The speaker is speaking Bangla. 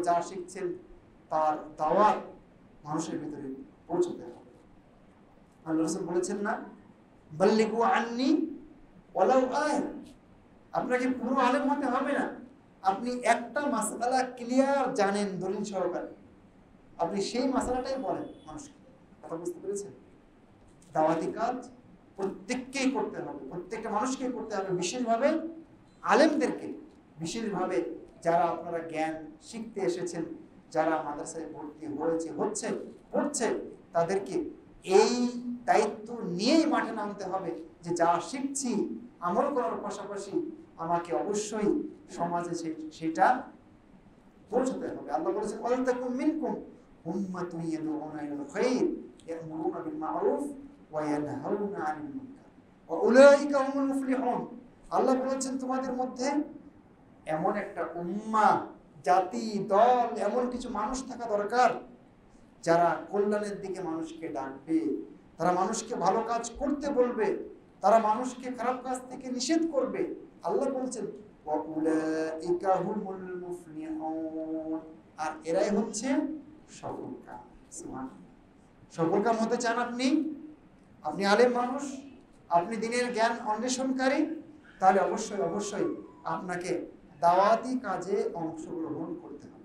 যা শিখছেন তার দাওয়াত মানুষের ভিতরে পৌঁছতে হবে। আল্লাহ রাসূল বলেছেন না, বাল্লিগু আন্নি ওয়ালাউ আয়া। আপনাকে পুরো আলেম হতে হবে না, আপনি একটা মাসআলা ক্লিয়ার জানেন দলিল সহকারে, আপনি সেই মাসআলাটাই বলেন মানুষকে। কথা বুঝতে পেরেছেন? দাওয়াতি কাজ প্রত্যেককেই করতে হবে, প্রত্যেকটা মানুষকেই করতে হবে, বিশেষভাবে আলেমদেরকে, বিশেষভাবে যারা আপনারা জ্ঞান শিখতে এসেছেন, যারা মাদ্রাসায় ভর্তি পড়ছে, তাদেরকে এই দায়িত্ব নিয়েই মাঠে নামতে হবে যে যা শিখছি আমল করার পাশাপাশি আমাকে অবশ্যই সমাজে সেটা পৌঁছাতে হবে। আল্লাহ বলেছেন, ওয়াল তাকুম মিনকুম উম্মাতুন ইয়াদউনা ইলাল খায়র ইয়া'মুরুনা বিল মা'রুফ ওয়া ইয়ানহাউনা আনিল মুনকার ওয়া উলাইকা হুমুল মুফলিহুন। আল্লাহ বলেছেন তোমাদের মধ্যে এমন একটা উম্মাহ, জাতি, দল, এমন কিছু মানুষ থাকা দরকার যারা কল্যাণের দিকে মানুষকে ডাকবে, তারা মানুষকে ভালো কাজ করতে বলবে, তারা মানুষকে খারাপ কাজ থেকে নিষেধ করবে। আল্লাহ বলছেন ওয়া উলাইকা হুমুল মুফলিহুন, আর এরাই হচ্ছে সফলকাম। সফলকাম হতে চান আপনি আলেম মানুষ, আপনি দ্বীনের জ্ঞান অন্বেষণকারী, তাহলে অবশ্যই আপনাকে দাওয়াতি কাজে অংশগ্রহণ করতে হবে।